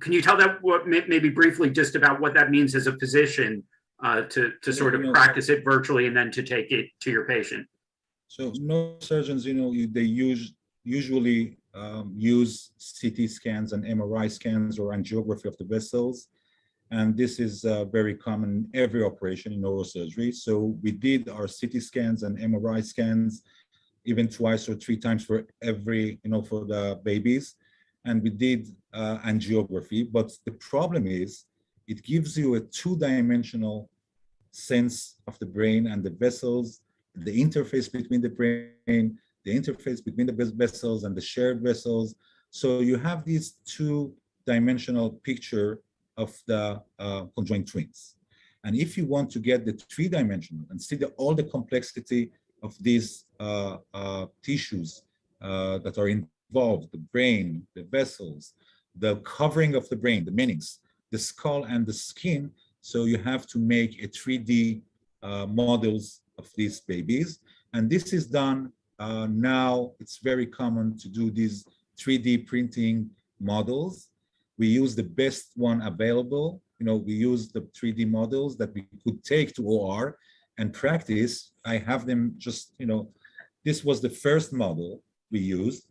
Can you tell that maybe briefly just about what that means as a physician to sort of practice it virtually and then to take it to your patient? So neurosurgeons, they usually use CT scans and MRI scans or angiography of the vessels. And this is very common in every operation in neurosurgery. So we did our CT scans and MRI scans even 2 or 3 times for every, for the babies. And we did angiography, but the problem is it gives you a 2-dimensional sense of the brain and the vessels, the interface between the brain, the interface between the vessels and the shared vessels. So you have this 2-dimensional picture of the conjoined twins. And if you want to get the 3-dimensional and see all the complexity of these tissues that are involved, the brain, the vessels, the covering of the brain, the meninx, the skull and the skin, so you have to make a 3D models of these babies. And this is done now. It's very common to do these 3D printing models. We use the best one available. We use the 3D models that we could take to OR and practice. I have them just, this was the first model we used.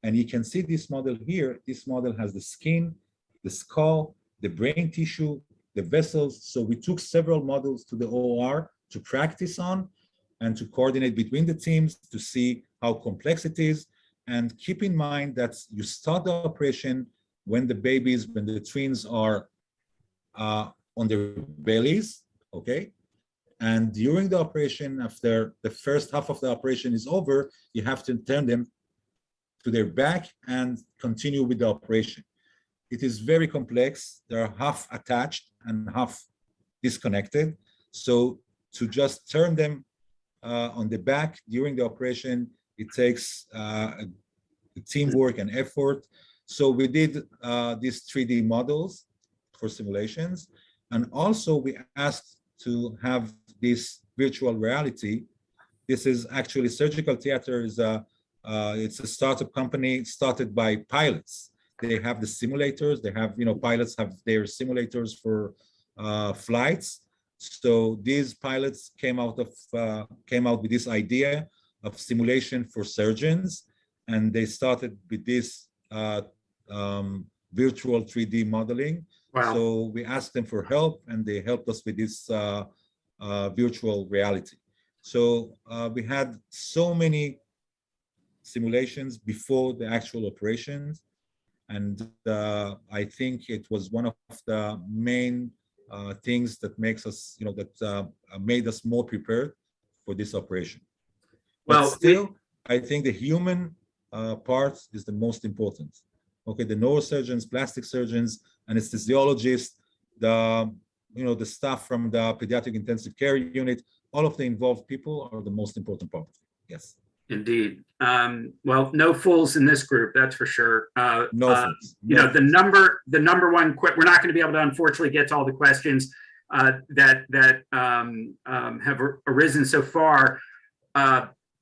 And you can see this model here. This model has the skin, the skull, the brain tissue, the vessels. So we took several models to the OR to practice on and to coordinate between the teams to see how complex it is. And keep in mind that you start the operation when the twins are on their bellies, okay? And during the operation, after the first half of the operation is over, you have to turn them to their back and continue with the operation. It is very complex. They are half attached and half disconnected. So to just turn them on the back during the operation, it takes teamwork and effort. So we did these 3D models for simulations. And also we asked to have this virtual reality. This is actually Surgical Theater is it's a startup company started by pilots. They have the simulators. They have, pilots have their simulators for flights. So these pilots came out with this idea of simulation for surgeons, and they started with this virtual 3D modeling. Wow. So we asked them for help, and they helped us with this virtual reality. So we had so many simulations before the actual operations, and I think it was one of the main things that makes us, made us more prepared for this operation. But Well, still, I think the human part is the most important. Okay, the neurosurgeons, plastic surgeons, anesthesiologists, the staff from the pediatric intensive care unit, all of the involved people are the most important part. Yes. Indeed. Well, no fools in this group, that's for sure. No fools. The number one, we're not going to be able to unfortunately get to all the questions that have arisen so far.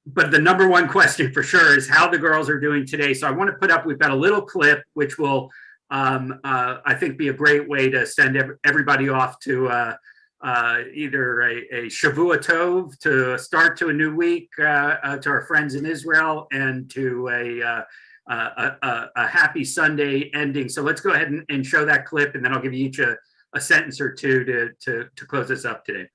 But the number one question for sure is how the girls are doing today. So I want to put up, we've got a little clip, which will, I think, be a great way to send everybody off to either a Shavua Tov, to start to a new week, to our friends in Israel, and to a happy Sunday ending. So let's go ahead and show that clip, and then I'll give you each a sentence or two to close us up today.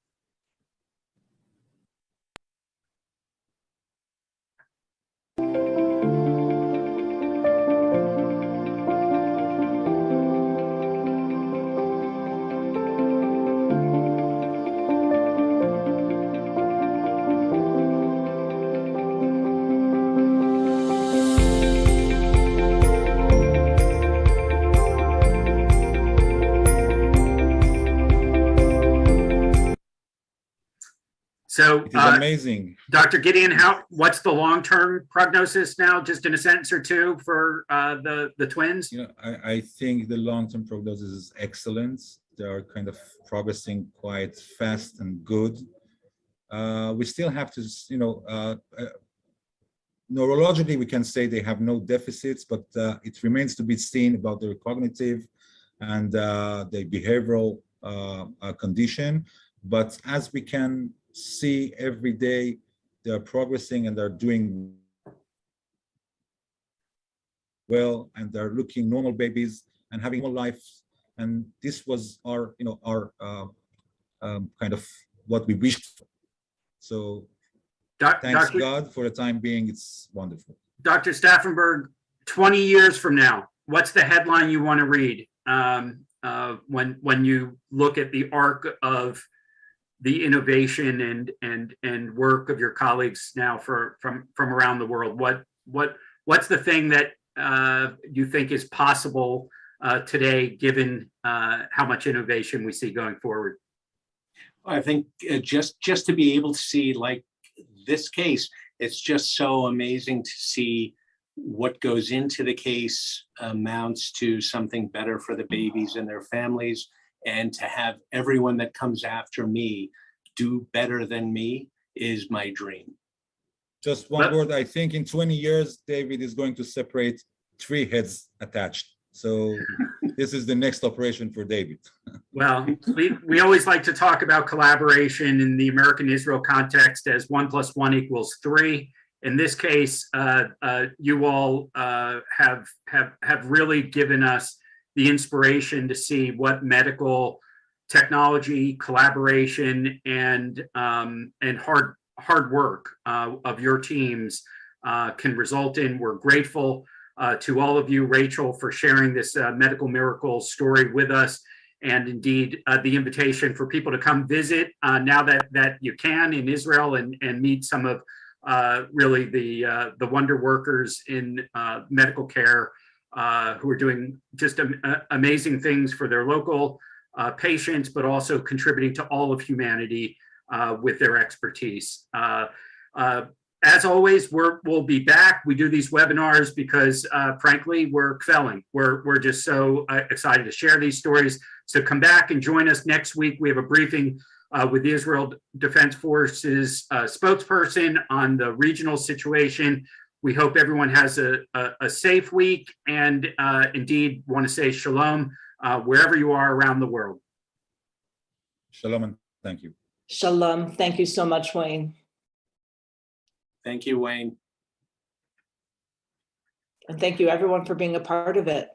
So, It is amazing. Dr. Gideon, what's the long-term prognosis now, just in a sentence or two for the twins? You know, I think the long-term prognosis is excellent. They are kind of progressing quite fast and good. We still have to, neurologically, we can say they have no deficits, but it remains to be seen about their cognitive and the behavioral condition. But as we can see every day, they're progressing and they're doing well, and they're looking normal babies and having normal lives. And this was our, kind of what we wished for. So thanks God for the time being. It's wonderful. Dr. Staffenberg, 20 years from now, what's the headline you want to read when you look at the arc of the innovation and work of your colleagues now from around the world? What's the thing that you think is possible today, given how much innovation we see going forward? I think just to be able to see, like this case, it's just so amazing to see what goes into the case amounts to something better for the babies and their families, and to have everyone that comes after me do better than me is my dream. Just one word, I think in 20 years, David is going to separate 3 heads attached. So this is the next operation for David. Well, we always like to talk about collaboration in the American-Israel context as 1 + 1 = 3. In this case, you all have really given us the inspiration to see what medical technology, collaboration, and hard work of your teams can result in. We're grateful to all of you, Rachel, for sharing this medical miracle story with us, and indeed the invitation for people to come visit now that you can in Israel and meet some of really the wonder workers in medical care who are doing just amazing things for their local patients, but also contributing to all of humanity with their expertise. As always, we'll be back. We do these webinars because, frankly, we're excelling. We're just so excited to share these stories. So come back and join us next week. We have a briefing with the Israel Defense Forces spokesperson on the regional situation. We hope everyone has a safe week, and indeed want to say shalom wherever you are around the world. Shalom and thank you. Shalom. Thank you so much, Wayne. Thank you, Wayne. And thank you, everyone, for being a part of it.